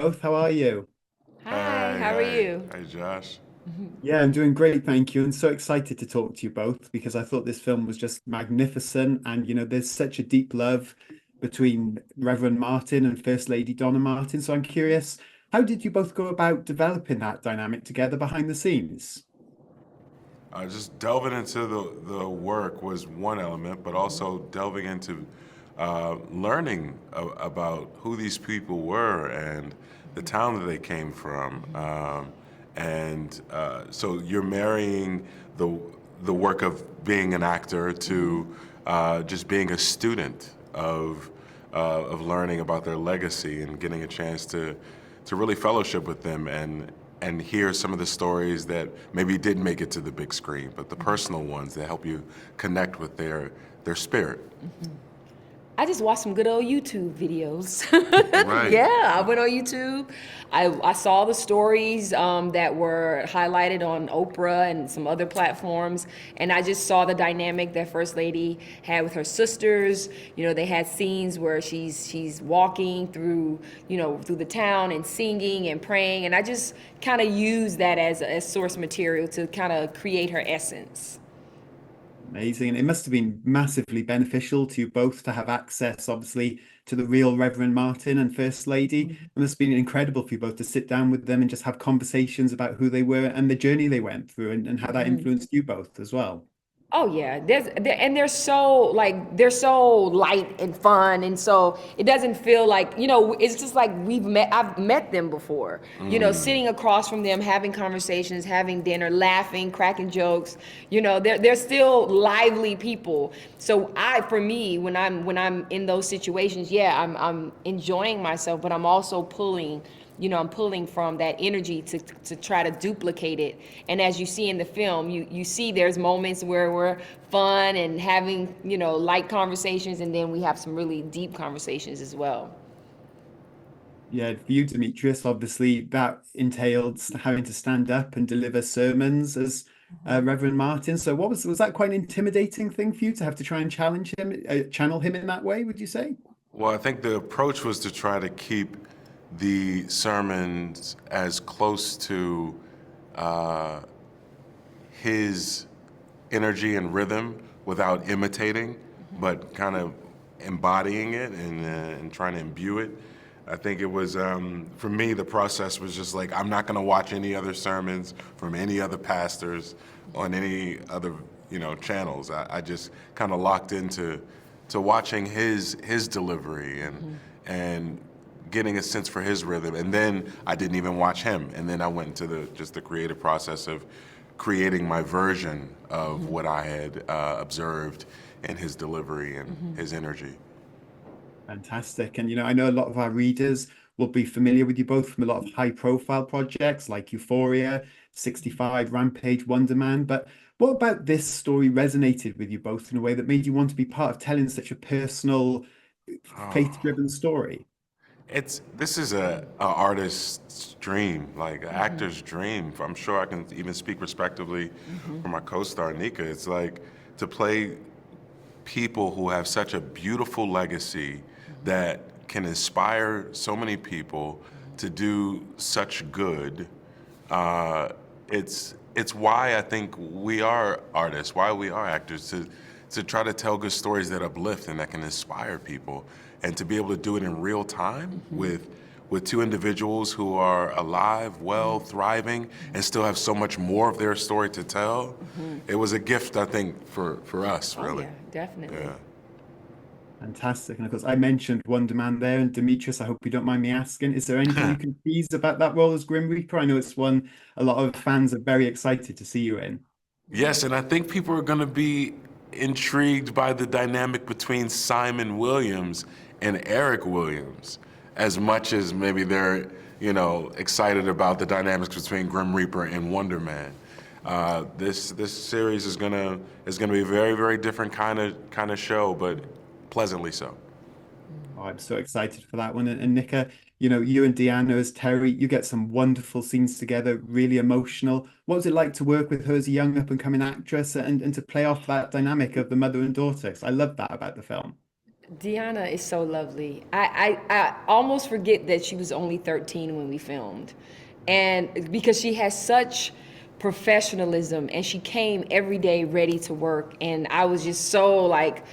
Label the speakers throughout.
Speaker 1: both. How are you?
Speaker 2: Hi, how are you?
Speaker 3: Hey, Josh.
Speaker 1: Yeah, I'm doing great, thank you. And so excited to talk to you both because I thought this film was just magnificent. And, there's such a deep love between Reverend Martin and First Lady Donna Martin. So I'm curious, how did you both go about developing that dynamic together behind the scenes?
Speaker 3: Just delving into the work was one element, but also delving into learning about who these people were and the town that they came from. So you're marrying the the work of being an actor to just being a student of learning about their legacy and getting a chance to really fellowship with them and hear some of the stories that maybe didn't make it to the big screen, but the personal ones that help you connect with their spirit.
Speaker 2: I just watched some good old YouTube videos.
Speaker 3: Right.
Speaker 2: Yeah, I went on YouTube. I saw the stories that were highlighted on Oprah and some other platforms, and I just saw the dynamic that First Lady had with her sisters. They had scenes where she's walking through, through the town and singing and praying, and I just kind of used that as source material to kind of create her essence.
Speaker 1: Amazing. And it must have been massively beneficial to you both to have access, obviously, to the real Reverend Martin and First Lady. It must have been incredible for you both to sit down with them and just have conversations about who they were and the journey they went through and how that influenced you both as well.
Speaker 2: Oh yeah, and they're so light and fun, and so it doesn't feel like it's just like I've met them before, sitting across from them, having conversations, having dinner, laughing, cracking jokes. They're still lively people. So for me, when I'm in those situations, yeah, I'm enjoying myself, but I'm also pulling from that energy to try to duplicate it. And as you see in the film, you see there's moments where we're fun and having, light conversations, and then we have some really deep conversations as well.
Speaker 1: Yeah, for you, Demetrius, obviously that entailed having to stand up and deliver sermons as Reverend Martin. So was that quite an intimidating thing for you to have to try and channel him in that way, would you say?
Speaker 3: Well, I think the approach was to try to keep the sermons as close to uh, his energy and rhythm without imitating, but kind of embodying it and trying to imbue it. I think it was, for me, the process was just like, I'm not going to watch any other sermons from any other pastors on any other, channels. I just kind of locked into watching his delivery and getting a sense for his rhythm. And then I didn't even watch him. And then I went into the creative process of creating my version of what I had observed in his delivery and his energy.
Speaker 1: Fantastic. And I know a lot of our readers will be familiar with you both from a lot of high profile projects like Euphoria, 65, Rampage, Wonder Man. But what about this story resonated with you both in a way that made you want to be part of telling such a personal, faith-driven story?
Speaker 3: This is a artist's dream, like an actor's dream. I'm sure I can even speak respectively for my co-star Nika. It's like to play people who have such a beautiful legacy that can inspire so many people to do such good. Uh, it's why I think we are artists, why we are actors, to try to tell good stories that uplift and that can inspire people, and to be able to do it in real time with two individuals who are alive, well, thriving, and still have so much more of their story to tell. It was a gift, I think, for us,
Speaker 2: Oh
Speaker 3: really.
Speaker 2: yeah, definitely.
Speaker 3: Yeah.
Speaker 1: Fantastic. And of course, I mentioned Wonder Man there. And Demetrius, I hope you don't mind me asking, is there anything you can tease about that role as Grim Reaper? I know it's one a lot of fans are very excited to see you in.
Speaker 3: Yes, and I think people are going to be intrigued by the dynamic between Simon Williams and Eric Williams as much as maybe they're, excited about the dynamics between Grim Reaper and Wonder Man. This series is gonna be a very very different kind of show, but pleasantly so.
Speaker 1: Oh, I'm so excited for that one. And Nika, you and Deanna as Terry, you get some wonderful scenes together, really emotional. What was it like to work with her as a young up and coming actress and to play off that dynamic of the mother and daughter? 'Cause I love that about the film.
Speaker 2: Deanna is so lovely. I almost forget that she was only 13 when we filmed. And because she has such professionalism and she came every day ready to work. And I was just so like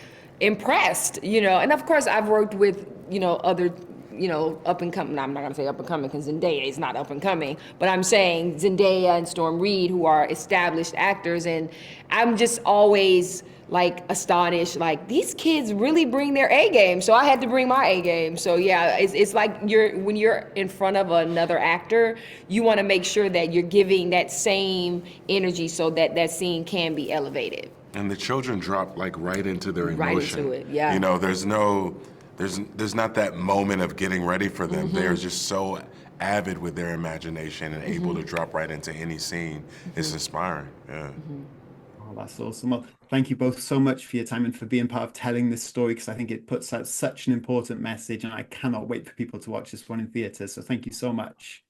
Speaker 2: impressed, you know. And of course, I've worked with, you know, other, you know, up and coming. I'm not gonna say up and coming because Zendaya is not up and coming, but I'm saying Zendaya and Storm Reed, who are established actors, and I'm just always like astonished. Like these kids really bring their A game, so I had to bring my A game. So yeah, it's like when you're in front of another actor, you want to make sure that you're giving that same energy so that that scene can be elevated.
Speaker 3: And the children drop like right into their
Speaker 2: Right
Speaker 3: emotion.
Speaker 2: into it, yeah.
Speaker 3: You know, there's not that moment of getting ready for them. They're just so avid with their imagination and able to drop right into any scene. It's inspiring. Yeah.
Speaker 1: Oh, that's awesome. Well, thank you both so much for your time and for being part of telling this story, because I think it puts out such an important message, and I cannot wait for people to watch this one in theaters. So thank you so much.